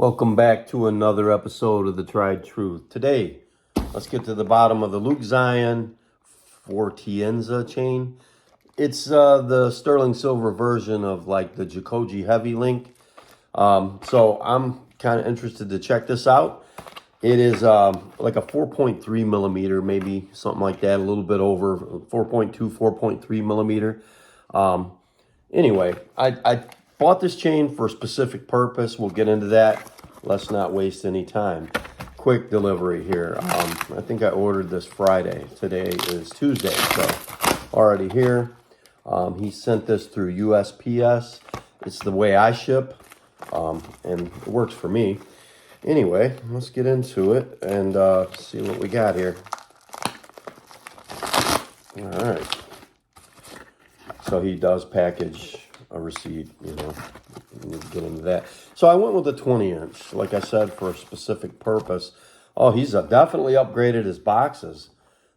Welcome back to another episode of The Tried Truth. Today, let's get to the bottom of the Luke Zion FORZENTINA chain. It's the sterling silver version of like the Jacoji Heavy Link. So I'm kind of interested to check this out. It is like a 4.3 millimeter, maybe something like that, a little bit over 4.2, 4.3 millimeter. Anyway, I bought this chain for a specific purpose. We'll get into that. Let's not waste any time. Quick delivery here. I think I ordered this Friday. Today is Tuesday, so already here. He sent this through USPS. It's the way I ship, and it works for me. Anyway, let's get into it and see what we got here. All right. So he does package a receipt, you know, we get into that. So I went with a 20-inch, like I said, for a specific purpose. Oh, he's definitely upgraded his boxes.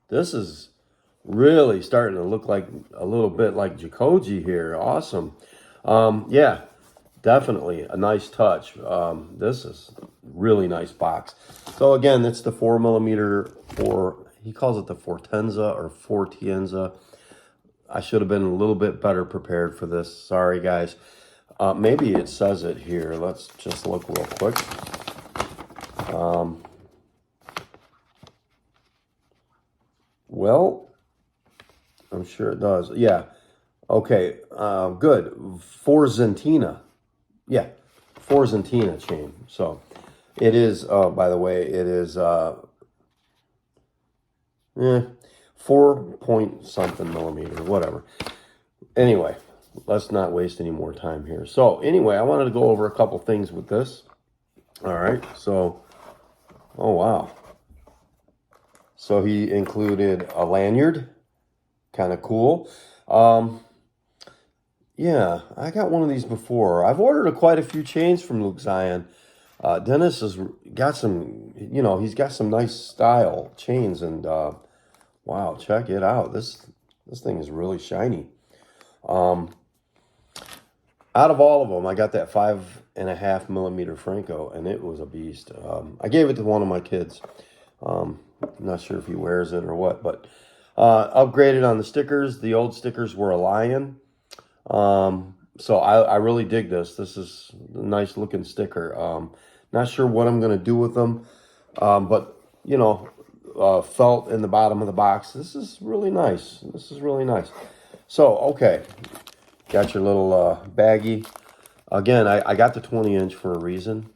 This is really starting to look like a little bit like Jacoji here. Awesome. Yeah, definitely a nice touch. This is really nice box. So again, it's the 4 millimeter, he calls it the FORZENTINA or FORZENTINA. I should have been a little bit better prepared for this. Sorry, guys. Maybe it says it here. Let's just look real quick. Well, I'm sure it does. Yeah. Okay. Good. FORZENTINA. Yeah. FORZENTINA chain. So it is, by the way, it is 4-point-something millimeter, whatever. Anyway, let's not waste any more time here. So anyway, I wanted to go over a couple things with this. All right, so, oh wow. So he included a lanyard, kind of cool. Yeah, I got one of these before. I've ordered quite a few chains from Luke Zion. Dennis has got some, you know, he's got some nice style chains, and wow, check it out. This thing is really shiny. Out of all of them, I got that 5.5 millimeter Franco, and it was a beast. I gave it to one of my kids. I'm not sure if he wears it or what, but upgraded on the stickers. The old stickers were a lion. So I really dig this. This is a nice looking sticker. Not sure what I'm going to do with them, but, you know, felt in the bottom of the box. This is really nice. This is really nice. So, okay. Got your little baggie. Again, I got the 20-inch for a reason.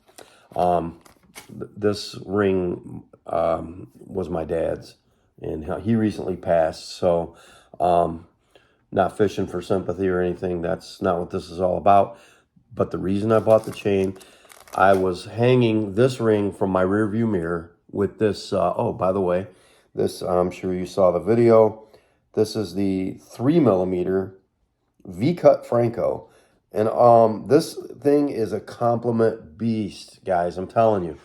This ring was my dad's, and he recently passed. So, not fishing for sympathy or anything. That's not what this is all about. But the reason I bought the chain, I was hanging this ring from my rearview mirror with this. Oh, by the way, this, I'm sure you saw the video. This is the 3 millimeter V-cut Franco, and this thing is a compliment beast, guys. I'm telling you,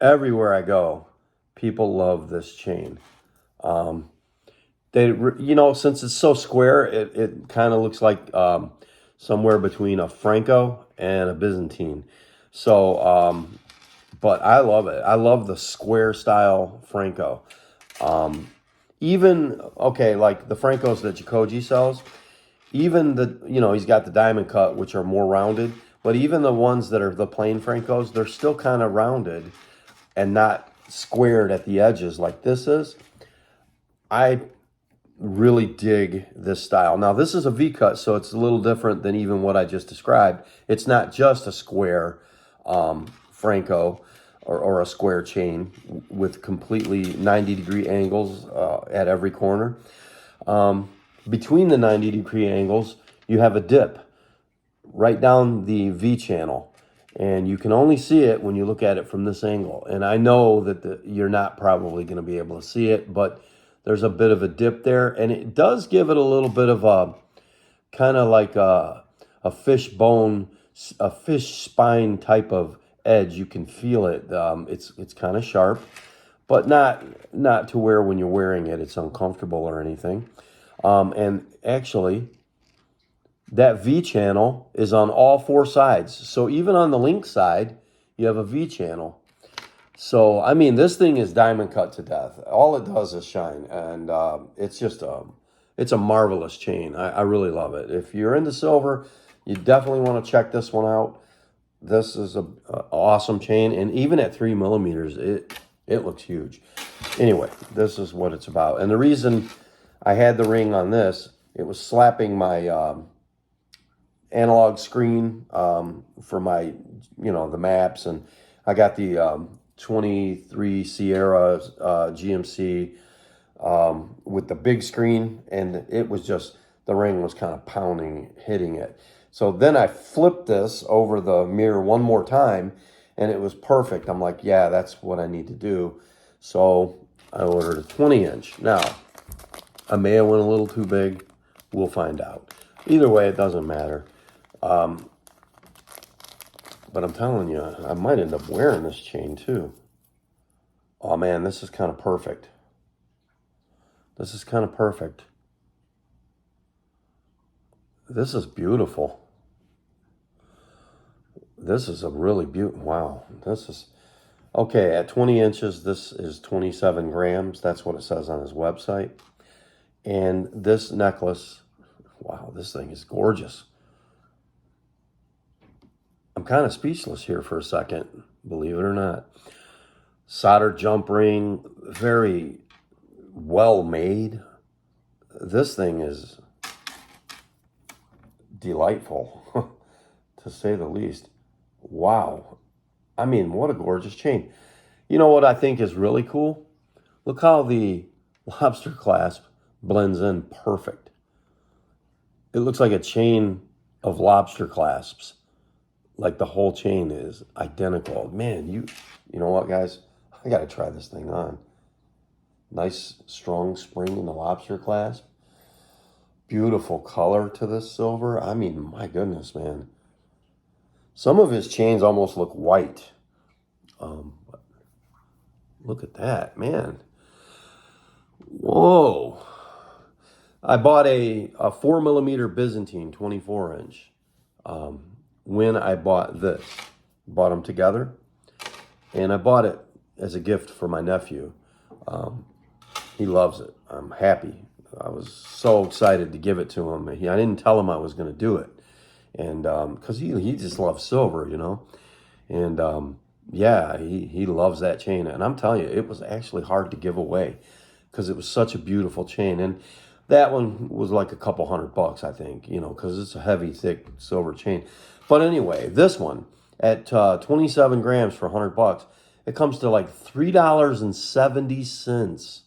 everywhere I go, people love this chain. They, you know, since it's so square, it kind of looks like somewhere between a Franco and a Byzantine. So, but I love it. I love the square style Franco. Even, okay, like the Francos that Jacoji sells, even the, you know, he's got the diamond cut, which are more rounded, but even the ones that are the plain Francos, they're still kind of rounded and not squared at the edges like this is. I really dig this style. Now, this is a V-cut, so it's a little different than even what I just described. It's not just a square Franco or a square chain with completely 90-degree angles at every corner. Between the 90-degree angles, you have a dip right down the V channel, and you can only see it when you look at it from this angle. And I know that you're not probably going to be able to see it, but there's a bit of a dip there, and it does give it a little bit of a kind of like a fish bone, a fish spine type of edge. You can feel it. It's kind of sharp, but not to where when you're wearing it, it's uncomfortable or anything. And actually, that V channel is on all four sides. So even on the link side, you have a V channel. So, I mean, this thing is diamond cut to death. All it does is shine. And it's just it's a marvelous chain. I really love it. If you're into silver, you definitely want to check this one out. This is a awesome chain. And even at 3 millimeters, it looks huge. Anyway, this is what it's about. And the reason I had the ring on this, it was slapping my analog screen for my, the maps. And I got the 23 Sierra GMC with the big screen. And it was just, the ring was kind of pounding, hitting it. So then I flipped this over the mirror one more time, and it was perfect. I'm like, yeah, that's what I need to do. So I ordered a 20-inch. Now, I may have went a little too big. We'll find out. Either way, it doesn't matter. But I'm telling you, I might end up wearing this chain too. Oh man, this is kind of perfect. This is kind of perfect. This is beautiful. This is a really beautiful, wow. This is, okay, at 20 inches, this is 27 grams. That's what it says on his website. And this necklace, wow, this thing is gorgeous. I'm kind of speechless here for a second, believe it or not. Soldered jump ring, very well made. This thing is delightful, to say the least. Wow. I mean, what a gorgeous chain. You know what I think is really cool? Look how the lobster clasp blends in perfect. It looks like a chain of lobster clasps. Like the whole chain is identical. Man, you know what, guys? I got to try this thing on. Nice, strong spring in the lobster clasp. Beautiful color to this silver. I mean, my goodness, man. Some of his chains almost look white. But look at that, man. Whoa. I bought a 4 millimeter Byzantine 24-inch when I bought this. Bought them together. And I bought it as a gift for my nephew. He loves it. I'm happy. I was so excited to give it to him. I didn't tell him I was going to do it. And because he just loves silver, And yeah, he loves that chain. And I'm telling you, it was actually hard to give away because it was such a beautiful chain. And that one was like a couple $100, I think, because it's a heavy, thick silver chain. But anyway, this one at 27 grams for $100, it comes to like $3.70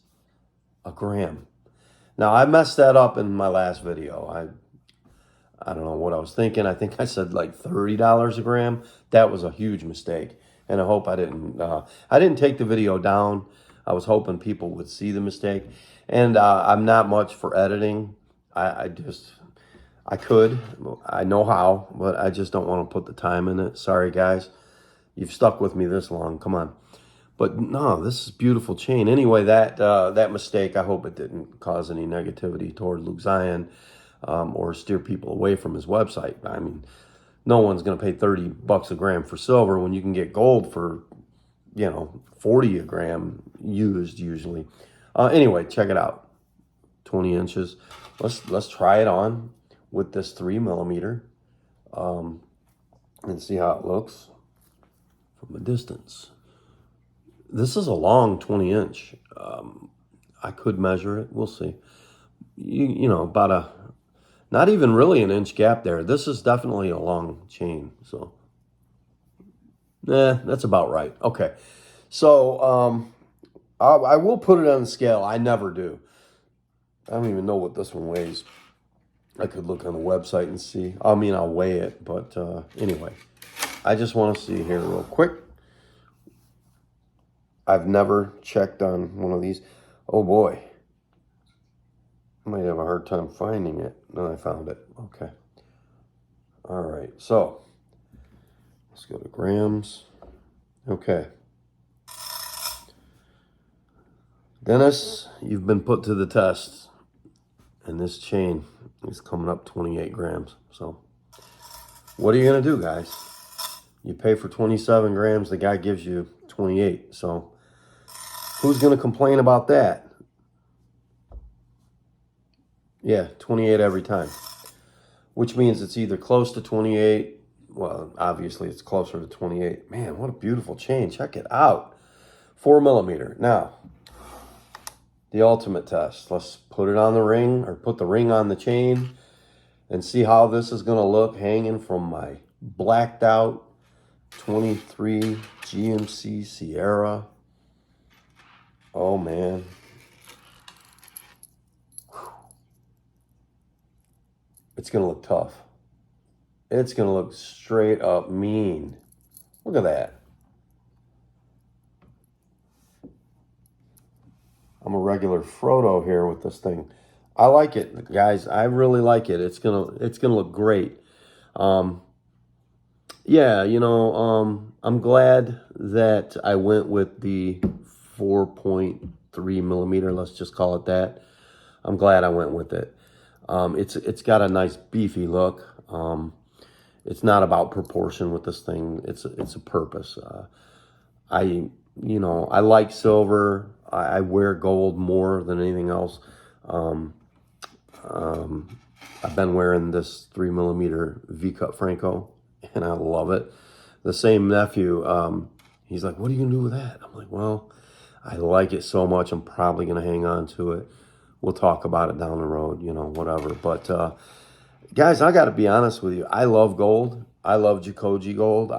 a gram. Now, I messed that up in my last video. I don't know what I was thinking. I think I said like $30 a gram. That was a huge mistake. And I hope I didn't take the video down. I was hoping people would see the mistake. And I'm not much for editing. I know how, but I just don't want to put the time in it. Sorry, guys. You've stuck with me this long. Come on. But no, this is beautiful chain. Anyway, that mistake, I hope it didn't cause any negativity toward Luke Zion or steer people away from his website. I mean, no one's going to pay $30 a gram for silver when you can get gold for, $40 a gram used usually. Anyway, check it out. 20 inches. Let's try it on with this 3 millimeter and see how it looks from a distance. This is a long 20-inch. I could measure it. We'll see. About not even really an inch gap there. This is definitely a long chain. So, that's about right. Okay. So, I will put it on the scale. I never do. I don't even know what this one weighs. I could look on the website and see. I mean, I'll weigh it. But anyway, I just want to see here real quick. I've never checked on one of these. Oh boy. I might have a hard time finding it. No, I found it. Okay. All right. So let's go to grams. Okay. Dennis, you've been put to the test. And this chain is coming up 28 grams. So what are you going to do, guys? You pay for 27 grams, the guy gives you 28. So who's going to complain about that? Yeah, 28 every time. Which means it's either close to 28. Well, obviously it's closer to 28. Man, what a beautiful chain. Check it out. 4 millimeter. Now, the ultimate test. Let's put it on the ring, or put the ring on the chain, and see how this is going to look hanging from my blacked out 23 GMC Sierra. Oh, man. It's going to look tough. It's going to look straight up mean. Look at that. I'm a regular Frodo here with this thing. I like it, guys. I really like it. It's gonna look great. Yeah, you know, I'm glad that I went with the 4.3 millimeter. Let's just call it that. I'm glad I went with it. It's got a nice beefy look. It's not about proportion with this thing. It's a purpose. I like silver. I wear gold more than anything else. I've been wearing this 3 millimeter V-cut Franco, and I love it. The same nephew, he's like, "What are you gonna do with that?" I'm like, "Well, I like it so much, I'm probably gonna hang on to it. We'll talk about it down the road, you know, whatever." But guys, I got to be honest with you. I love gold. I love Jacoji gold.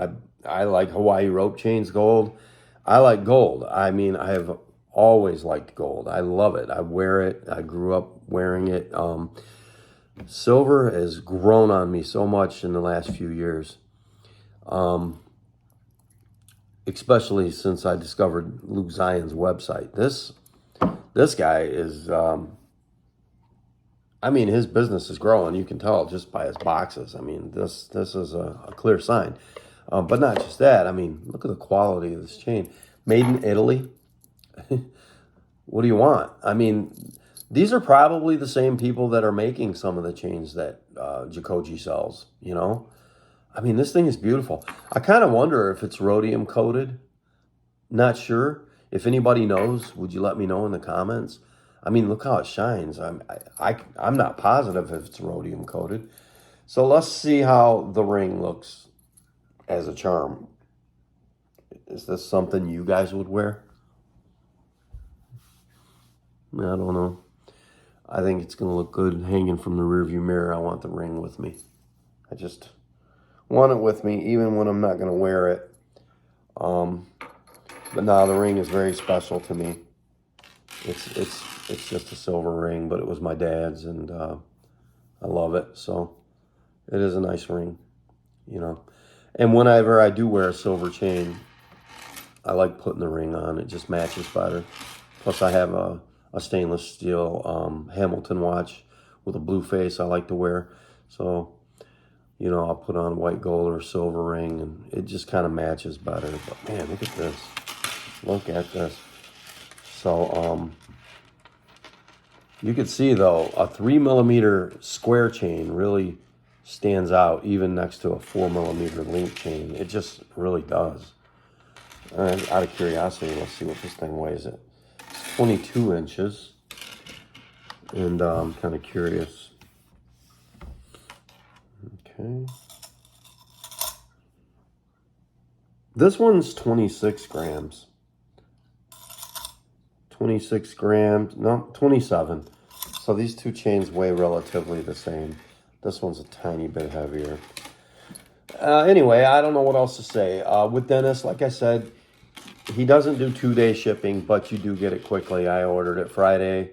I like Hawaii rope chains gold. I like gold. I mean, I have always liked gold. I love it. I wear it. I grew up wearing it. Silver has grown on me so much in the last few years. Especially since I discovered Luke Zion's website. This guy is, I mean, his business is growing. You can tell just by his boxes. I mean, this is a clear sign. But not just that. I mean, look at the quality of this chain. Made in Italy. What do you want? I mean, these are probably the same people that are making some of the chains that Jacoji sells, you know? I mean, this thing is beautiful. I kind of wonder if it's rhodium coated. Not sure. If anybody knows, would you let me know in the comments? I mean, look how it shines. I'm not positive if it's rhodium coated. So let's see how the ring looks as a charm. Is this something you guys would wear? I don't know. I think it's going to look good hanging from the rearview mirror. I want the ring with me. I just want it with me, even when I'm not going to wear it. But now the ring is very special to me. It's just a silver ring, but it was my dad's, and I love it. So it is a nice ring, you know. And whenever I do wear a silver chain, I like putting the ring on. It just matches better. Plus, I have a stainless steel Hamilton watch with a blue face I like to wear. So, you know, I'll put on white gold or silver ring, and it just kind of matches better. But man, look at this. Look at this. So, you can see though, a 3 millimeter square chain really stands out even next to a 4 millimeter link chain. It just really does. And out of curiosity, let's see what this thing weighs. It's 22 inches. And I'm kind of curious. Okay. This one's 26 grams. 26 grams, no, 27. So these two chains weigh relatively the same. This one's a tiny bit heavier. Anyway, I don't know what else to say. With Dennis, like I said, he doesn't do 2-day shipping, but you do get it quickly. I ordered it Friday,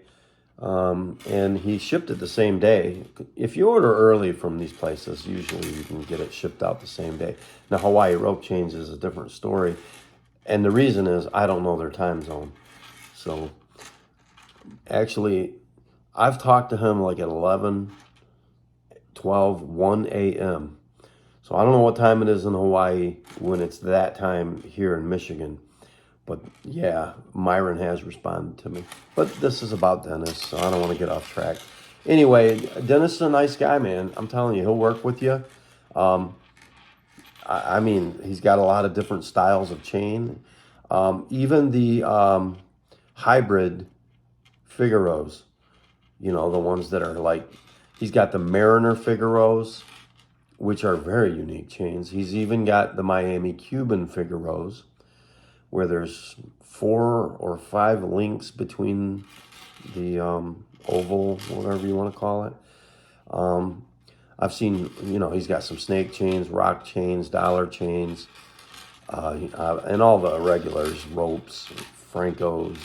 and he shipped it the same day. If you order early from these places, usually you can get it shipped out the same day. Now, Hawaii rope chains is a different story, and the reason is I don't know their time zone. So, actually, I've talked to him like at 11, 12, 1 a.m. So, I don't know what time it is in Hawaii when it's that time here in Michigan. But, yeah, Myron has responded to me. But this is about Dennis, so I don't want to get off track. Anyway, Dennis is a nice guy, man. I'm telling you, he'll work with you. I mean, he's got a lot of different styles of chain. Even the hybrid Figaros, you know, the ones that are like, he's got the Mariner Figaros, which are very unique chains. He's even got the Miami Cuban Figaros, where there's 4 or 5 links between the oval, whatever you want to call it. I've seen, you know, he's got some snake chains, rock chains, dollar chains, and all the regulars, ropes, Francos,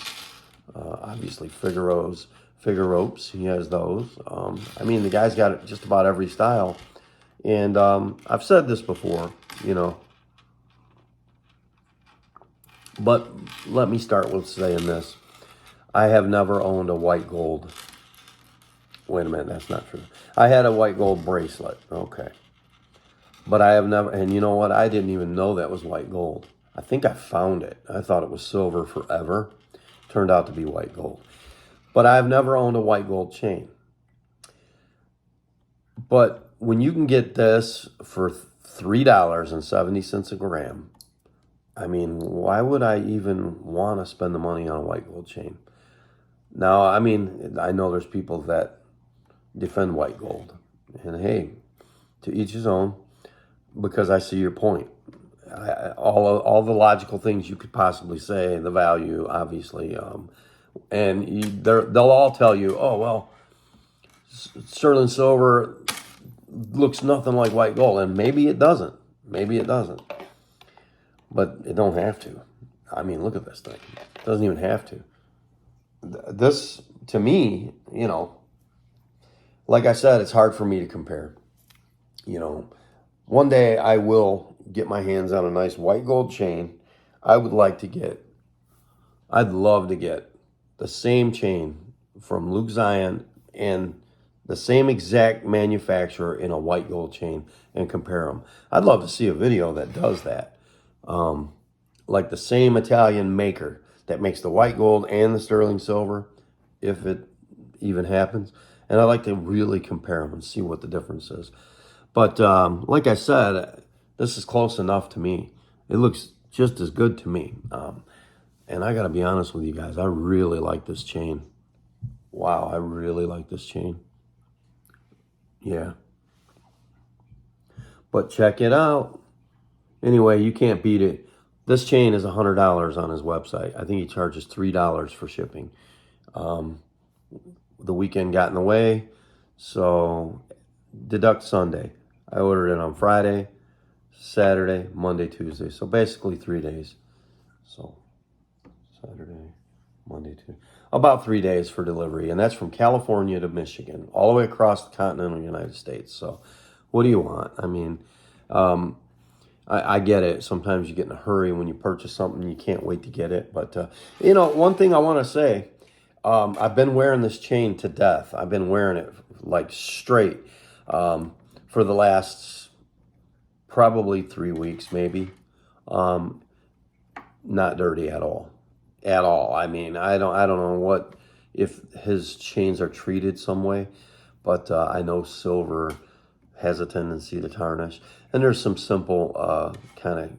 obviously Figaros, Figaropes, he has those. I mean, the guy's got just about every style. And I've said this before, you know, but let me start with saying this. I have never owned a white gold. Wait a minute, that's not true. I had a white gold bracelet, okay. But I have never, and you know what? I didn't even know that was white gold. I think I found it. I thought it was silver forever. Turned out to be white gold. But I've never owned a white gold chain. But when you can get this for $3.70 a gram, I mean, why would I even want to spend the money on a white gold chain? Now, I mean, I know there's people that defend white gold. And hey, to each his own, because I see your point. All the logical things you could possibly say, the value, obviously. And they'll all tell you, oh, well, sterling silver looks nothing like white gold. And maybe it doesn't. Maybe it doesn't. But it don't have to. I mean, look at this thing. It doesn't even have to. This, to me, you know, like I said, it's hard for me to compare. You know, one day I will get my hands on a nice white gold chain. I'd love to get the same chain from Luke Zion and the same exact manufacturer in a white gold chain and compare them. I'd love to see a video that does that. Like the same Italian maker that makes the white gold and the sterling silver, if it even happens. And I like to really compare them and see what the difference is. But like I said, this is close enough to me. It looks just as good to me. And I got to be honest with you guys, I really like this chain. Wow, I really like this chain. Yeah. But check it out. Anyway, you can't beat it. This chain is $100 on his website. I think he charges $3 for shipping. The weekend got in the way, so deduct Sunday. I ordered it on Friday, Saturday, Monday, Tuesday. So basically 3 days. So Saturday, Monday, Tuesday. About 3 days for delivery. And that's from California to Michigan, all the way across the continental United States. So what do you want? I mean, I get it. Sometimes you get in a hurry when you purchase something, you can't wait to get it. But, you know, one thing I want to say, I've been wearing this chain to death. I've been wearing it like straight for the last probably 3 weeks, maybe. Not dirty at all. At all. I mean, I don't know what, if his chains are treated some way, but I know silver has a tendency to tarnish. And there's some simple kind of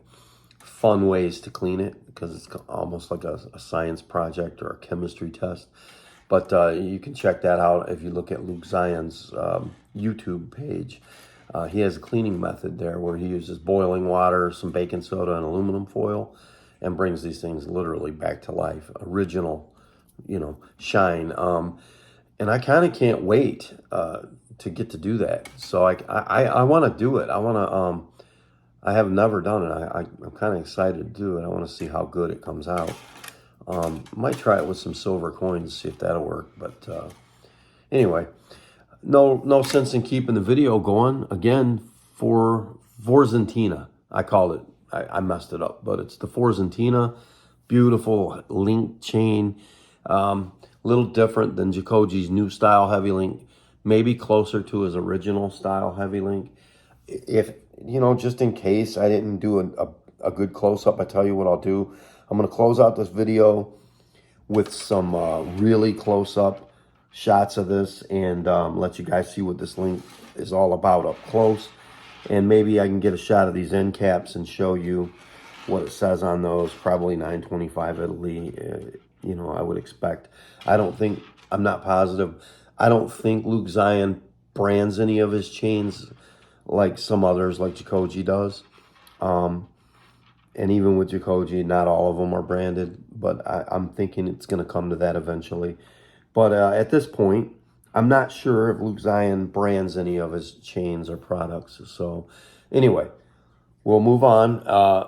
fun ways to clean it, because it's almost like a science project or a chemistry test. But you can check that out if you look at Luke Zion's YouTube page. He has a cleaning method there where he uses boiling water, some baking soda, and aluminum foil, and brings these things literally back to life. Original, you know, shine. And I kind of can't wait to get to do that. So I want to do it. I have never done it. I'm kind of excited to do it. I want to see how good it comes out. Might try it with some silver coins, see if that'll work. But anyway, no sense in keeping the video going. Again, for FORZENTINA, I called it. I messed it up, but it's the FORZENTINA. Beautiful link chain. Little different than Jacoji's new style heavy link. Maybe closer to his original style heavy link. If, you know, just in case I didn't do a good close-up, I tell you what I'll do. I'm going to close out this video with some really close-up shots of this and let you guys see what this link is all about up close. And maybe I can get a shot of these end caps and show you what it says on those. Probably 925 Italy, you know, I would expect. I'm not positive. I don't think Luke Zion brands any of his chains like some others, like Jacoji does. And even with Jacoji, not all of them are branded, but I'm thinking it's going to come to that eventually. But at this point, I'm not sure if Luke Zion brands any of his chains or products. So anyway, we'll move on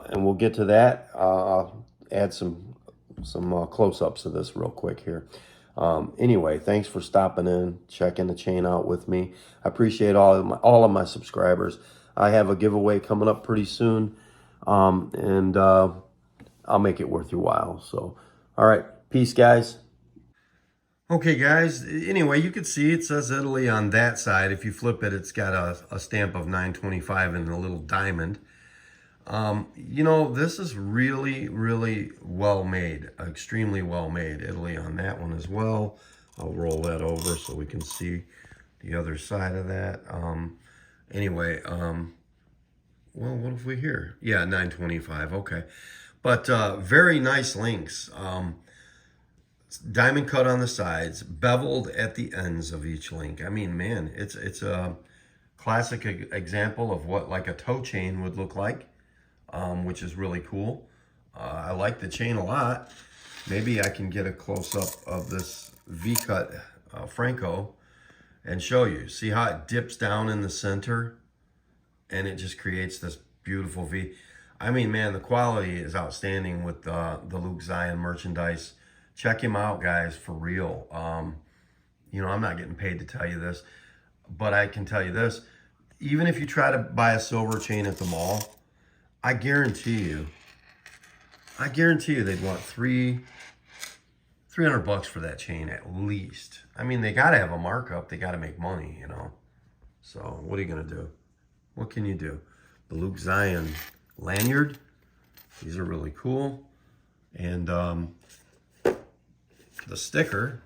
and we'll get to that. I'll add some close-ups of this real quick here. Anyway, thanks for stopping in, checking the chain out with me. I appreciate all of my subscribers. I have a giveaway coming up pretty soon, and I'll make it worth your while. So, all right, peace, guys. Okay, guys, anyway, you can see it says Italy on that side. If you flip it, it's got a stamp of 925 and a little diamond. You know, this is really, really well made, extremely well made. Italy on that one as well. I'll roll that over so we can see the other side of that. Anyway, well, what have we here? Yeah, 925, okay. But very nice links. Diamond cut on the sides, beveled at the ends of each link. I mean, man, it's a classic example of what like a toe chain would look like, which is really cool. I like the chain a lot. Maybe I can get a close-up of this V-cut Franco and show you. See how it dips down in the center and it just creates this beautiful V. I mean, man, the quality is outstanding with the Luke Zion merchandise. Check him out, guys, for real. You know, I'm not getting paid to tell you this, but I can tell you this. Even if you try to buy a silver chain at the mall, I guarantee you they'd want $300 for that chain at least. I mean, they got to have a markup. They got to make money, you know. So what are you going to do? What can you do? The Luke Zion lanyard. These are really cool. And the sticker,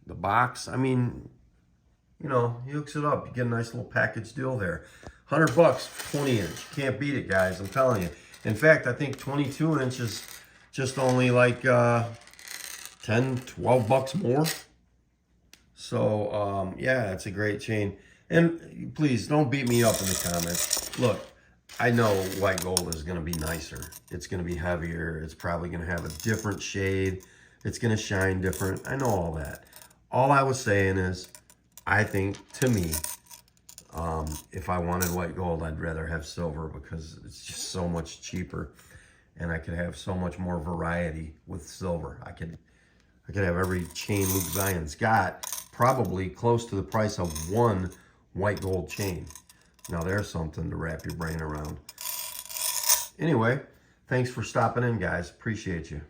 the box, I mean, you know, he hooks it up. You get a nice little package deal there. $100, 20-inch. Can't beat it, guys. I'm telling you. In fact, I think 22-inch is just only like 10, 12 bucks more. So, yeah, it's a great chain. And please, don't beat me up in the comments. Look, I know white gold is going to be nicer. It's going to be heavier. It's probably going to have a different shade. It's going to shine different. I know all that. All I was saying is, I think, to me, if I wanted white gold, I'd rather have silver because it's just so much cheaper. And I could have so much more variety with silver. I could have every chain Luke Zion's got probably close to the price of one white gold chain. Now there's something to wrap your brain around. Anyway, thanks for stopping in, guys. Appreciate you.